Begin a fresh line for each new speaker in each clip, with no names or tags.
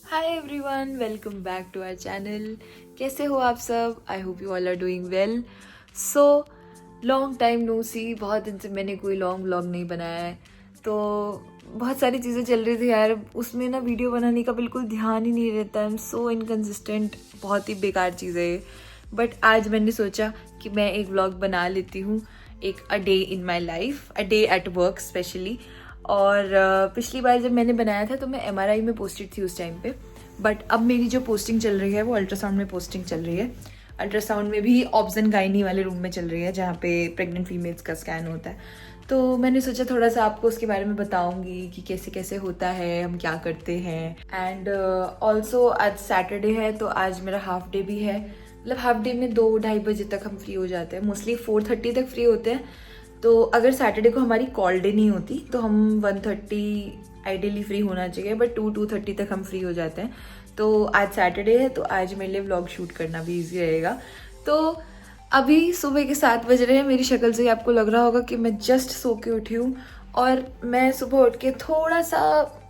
Hi everyone, welcome back to our channel. कैसे हो आप सब? I hope you all are doing well. So long time no see, बहुत दिन से मैंने कोई लॉन्ग व्लॉग नहीं बनाया है। तो बहुत सारी चीज़ें चल रही थी यार, उसमें ना वीडियो बनाने का बिल्कुल ध्यान ही नहीं रहता। आई एम सो इनकन्सिस्टेंट, बहुत ही बेकार चीज़ है ये। बट आज मैंने सोचा कि मैं एक व्लॉग बना लेती हूँ, एक a day in my life, a day at work specially. और पिछली बार जब मैंने बनाया था तो मैं एमआरआई में पोस्टेड थी उस टाइम पे। बट अब मेरी जो पोस्टिंग चल रही है वो अल्ट्रासाउंड में पोस्टिंग चल रही है। अल्ट्रासाउंड में भी ऑब्स एंड गायनी वाले रूम में चल रही है, जहाँ पे प्रेग्नेंट फीमेल्स का स्कैन होता है। तो मैंने सोचा थोड़ा सा आपको उसके बारे में बताऊंगी कि कैसे कैसे होता है, हम क्या करते हैं। एंड ऑल्सो आज सैटरडे है तो आज मेरा हाफ डे भी है। मतलब हाफ डे में 2-2:30 बजे तक हम फ्री हो जाते हैं, मोस्टली 4:30 तक फ्री होते हैं। तो अगर सैटरडे को हमारी कॉल डे नहीं होती तो हम 1:30 आइडियली फ्री होना चाहिए, बट 2-2:30 तक हम फ्री हो जाते हैं। तो आज सैटरडे है तो आज मेरे लिए व्लॉग शूट करना भी इजी रहेगा। तो अभी सुबह के 7 बज रहे हैं। मेरी शक्ल से ही आपको लग रहा होगा कि मैं जस्ट सो के उठी हूँ। और मैं सुबह उठ के थोड़ा सा,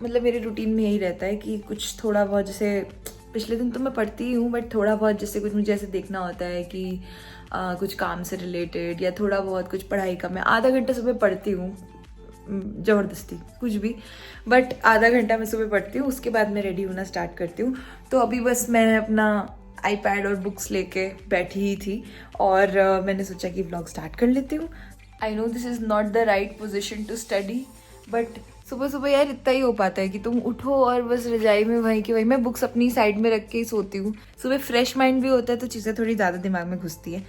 मतलब मेरे रूटीन में यही रहता है कि कुछ थोड़ा बहुत, जैसे पिछले दिन तो मैं पढ़ती ही हूँ, बट थोड़ा बहुत जैसे कुछ मुझे ऐसे देखना होता है कि कुछ काम से रिलेटेड या थोड़ा बहुत कुछ पढ़ाई का, मैं आधा घंटा सुबह पढ़ती हूँ, ज़बरदस्ती कुछ भी, बट आधा घंटा मैं सुबह पढ़ती हूँ। उसके बाद मैं रेडी होना स्टार्ट करती हूँ। तो अभी बस मैं अपना आईपैड और बुक्स लेके बैठी ही थी और मैंने सोचा कि व्लॉग स्टार्ट कर लेती हूँ। I know this is not the right position to study, but सुबह सुबह यार इतना ही हो पाता है कि तुम उठो और बस रजाई में वहीं की वहीं। मैं बुक्स अपनी साइड में रख के ही सोती हूँ। सुबह फ्रेश माइंड भी होता है तो चीज़ें थोड़ी ज़्यादा दिमाग में घुसती है।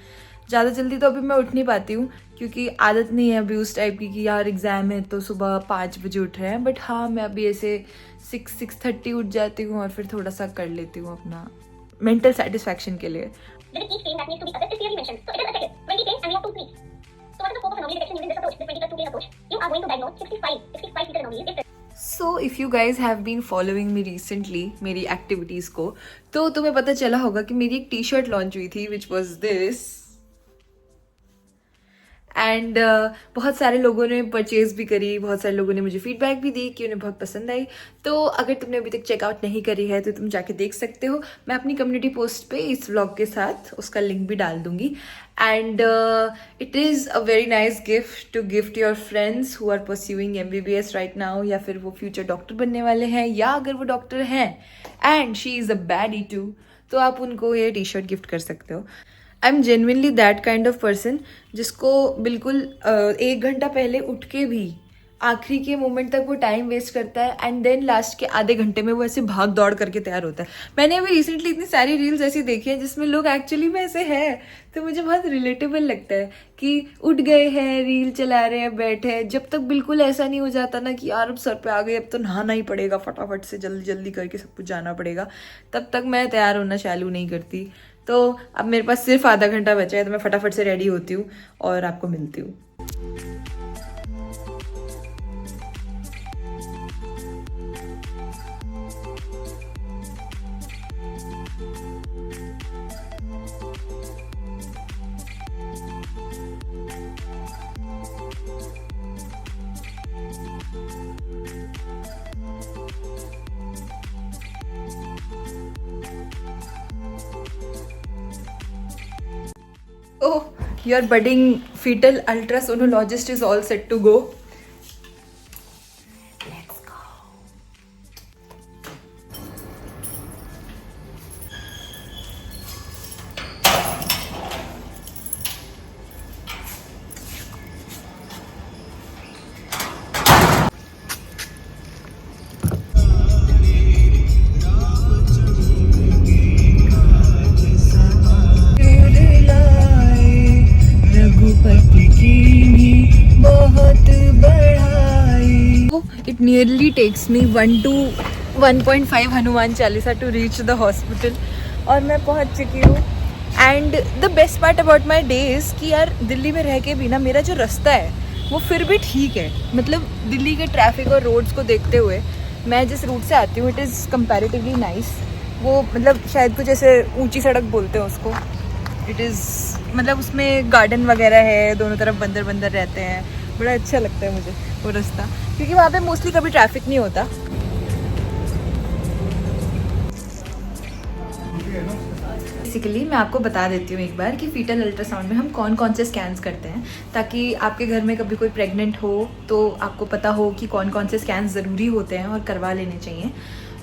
ज़्यादा जल्दी तो अभी मैं उठ नहीं पाती हूँ क्योंकि आदत नहीं है अभी उस टाइप की कि यार एग्ज़ाम है तो सुबह 5 बजे उठ रहे हैं। बट हाँ, मैं अभी ऐसे 6-6:30 उठ जाती हूँ और फिर थोड़ा सा कर लेती हूँ अपना मेंटल सेटिस्फैक्शन के लिए। So if you guys have been following me recently, मेरी एक्टिविटीज़ को, तो तुम्हें पता चला होगा कि मेरी एक टी शर्ट लॉन्च हुई थी विच वॉज दिस। एंड बहुत सारे लोगों ने परचेज भी करी, बहुत सारे लोगों ने मुझे फीडबैक भी दी कि उन्हें बहुत पसंद आई। तो अगर तुमने अभी तक चेकआउट नहीं करी है तो तुम जाके देख सकते हो। मैं अपनी कम्युनिटी पोस्ट पे इस व्लॉग के साथ उसका लिंक भी डाल दूंगी। And it is a very nice gift to gift your friends who are pursuing MBBS right now, या फिर वो फ्यूचर डॉक्टर बनने वाले हैं, या अगर वो डॉक्टर हैं and she is a baddie too, तो आप उनको ये टी शर्ट गिफ्ट कर सकते हो। I am genuinely that kind of person जिसको बिल्कुल 1 घंटा पहले उठ के भी आखिरी के मोमेंट तक वो टाइम वेस्ट करता है एंड देन लास्ट के आधे घंटे में वो ऐसे भाग दौड़ करके तैयार होता है। मैंने अभी रिसेंटली इतनी सारी रील्स ऐसी देखी हैं जिसमें लोग एक्चुअली में ऐसे हैं, तो मुझे बहुत रिलेटेबल लगता है कि उठ गए हैं, रील चला रहे हैं, बैठे हैं। जब तक बिल्कुल ऐसा नहीं हो जाता ना कि यार अब सर पे आ गई, अब तो नहाना ही पड़ेगा, फटाफट से जल्दी जल्दी करके सब कुछ जाना पड़ेगा, तब तक मैं तैयार होना चालू नहीं करती। तो अब मेरे पास सिर्फ आधा घंटा बचा है तो मैं फटाफट से रेडी होती हूँ और आपको मिलती हूँ। Oh, your budding fetal ultrasonologist is all set to go. Let's go. It nearly takes me 1 to 1.5 Hanuman Chalisa to reach the hospital और मैं पहुंच चुकी हूँ। And the best part about my day is कि यार दिल्ली में रह के भी ना मेरा जो रास्ता है वो फिर भी ठीक है। मतलब दिल्ली के ट्रैफिक और रोड्स को देखते हुए मैं जिस रूट से आती हूँ इट इज़ कंपैरेटिवली नाइस। वो मतलब शायद कुछ ऐसे ऊंची सड़क बोलते हैं उसको। इट इज़ मतलब उसमें गार्डन वगैरह है, दोनों तरफ बंदर बंदर रहते हैं, बड़ा अच्छा लगता है मुझे वो रास्ता, क्योंकि वहाँ पे मोस्टली कभी ट्रैफिक नहीं होता। बेसिकली मैं आपको बता देती हूँ एक बार कि फीटल अल्ट्रासाउंड में हम कौन कौन से स्कैन्स करते हैं, ताकि आपके घर में कभी कोई प्रेग्नेंट हो तो आपको पता हो कि कौन कौन से स्कैन्स ज़रूरी होते हैं और करवा लेने चाहिए।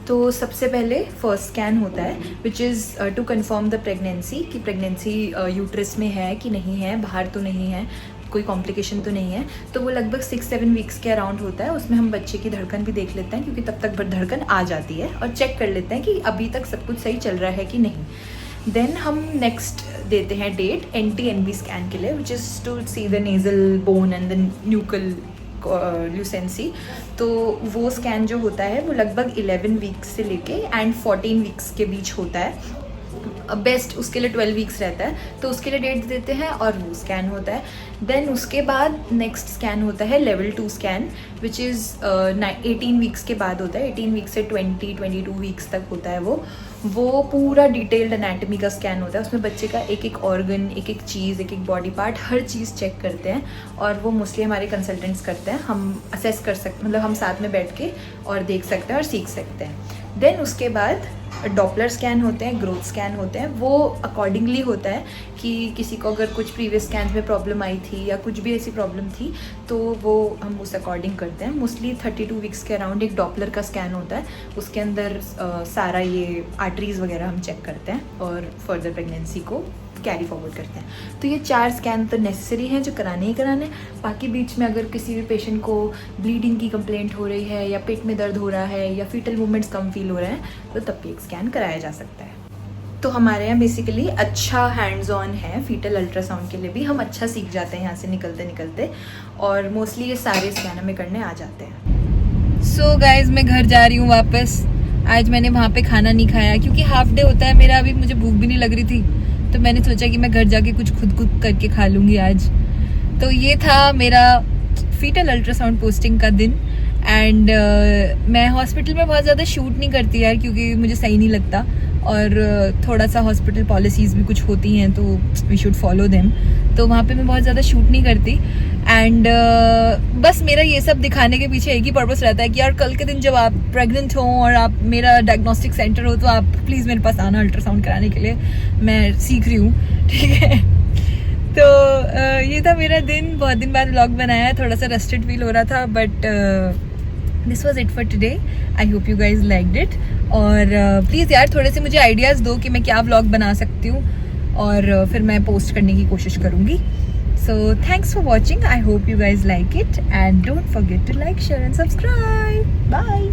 तो सबसे पहले फर्स्ट स्कैन होता है which is to confirm the pregnancy, कि प्रेगनेंसी यूट्रस में है कि नहीं है, बाहर तो नहीं है, कोई कॉम्प्लिकेशन तो नहीं है। तो वो लगभग 6-7 वीक्स के अराउंड होता है। उसमें हम बच्चे की धड़कन भी देख लेते हैं, क्योंकि तब तक धड़कन आ जाती है, और चेक कर लेते हैं कि अभी तक सब कुछ सही चल रहा है कि नहीं। देन हम नेक्स्ट देते हैं डेट NT-NB स्कैन के लिए, which is to see the nasal bone and the nuchal lucency. तो वो स्कैन जो होता है वो लगभग 11 वीक्स से लेके एंड 14 वीक्स के बीच होता है। बेस्ट उसके लिए 12 वीक्स रहता है, तो उसके लिए डेट देते हैं और वो स्कैन होता है। देन उसके बाद नेक्स्ट स्कैन होता है level 2 scan, which is 18 weeks के बाद होता है। 18 वीक्स से 20-22 वीक्स तक होता है वो पूरा डिटेल्ड एनाटमी का स्कैन होता है। उसमें बच्चे का एक एक ऑर्गन, एक एक चीज़, एक एक बॉडी पार्ट, हर चीज़ चेक करते हैं, और वो मोस्टली हमारे कंसल्टेंट्स करते हैं। हम असेस कर सकते, मतलब हम साथ में बैठ के और देख सकते हैं और सीख सकते हैं। देन उसके बाद डॉपलर स्कैन होते हैं, ग्रोथ स्कैन होते हैं। वो अकॉर्डिंगली होता है कि किसी को अगर कुछ प्रीवियस स्कैन में प्रॉब्लम आई थी या कुछ भी ऐसी प्रॉब्लम थी, तो वो हम उस अकॉर्डिंग करते हैं। मोस्टली 32 वीक्स के अराउंड एक डॉपलर का स्कैन होता है। उसके अंदर सारा ये आर्टरीज वगैरह हम चेक करते हैं और फर्दर प्रेगनेंसी को कैरी फॉरवर्ड करते हैं। तो ये 4 स्कैन तो नेसेसरी हैं जो कराने ही कराने। बाकी बीच में अगर किसी भी पेशेंट को ब्लीडिंग की कंप्लेंट हो रही है, या पेट में दर्द हो रहा है, या फीटल मूवमेंट्स कम फील हो रहे हैं, तो तब भी एक स्कैन कराया जा सकता है। तो हमारे यहाँ बेसिकली अच्छा हैंड्स ऑन है फीटल अल्ट्रासाउंड के लिए भी। हम अच्छा सीख जाते हैं यहाँ से निकलते निकलते, और मोस्टली ये सारे स्कैन हमें करने आ जाते हैं। सो गाइज, मैं घर जा रही हूँ वापस। आज मैंने वहाँ पे खाना नहीं खाया क्योंकि हाफ डे होता है मेरा, अभी मुझे भूख भी नहीं लग रही थी, तो मैंने सोचा कि मैं घर जाके कुछ खुद करके खा लूँगी आज। तो ये था मेरा फीटल अल्ट्रासाउंड पोस्टिंग का दिन। एंड मैं हॉस्पिटल में बहुत ज़्यादा शूट नहीं करती यार, क्योंकि मुझे सही नहीं लगता, और थोड़ा सा हॉस्पिटल पॉलिसीज़ भी कुछ होती हैं तो वी शुड फॉलो देम। तो वहाँ पे मैं बहुत ज़्यादा शूट नहीं करती। एंड बस मेरा ये सब दिखाने के पीछे एक ही पर्पस रहता है कि यार कल के दिन जब आप प्रेग्नेंट हो और आप मेरा डायग्नोस्टिक सेंटर हो, तो आप प्लीज़ मेरे पास आना अल्ट्रासाउंड कराने के लिए। मैं सीख रही हूँ, ठीक है। तो ये था मेरा दिन। बहुत दिन बाद व्लॉग बनाया, थोड़ा सा रेस्टेड फील हो रहा था, but this was it for today. I hope you guys liked it. और प्लीज़ यार थोड़े से मुझे आइडियाज़ दो कि मैं क्या व्लॉग बना सकती हूँ, और फिर मैं पोस्ट करने की कोशिश करूँगी। So thanks for watching. I hope you guys like it, and don't forget to like, share and subscribe. Bye.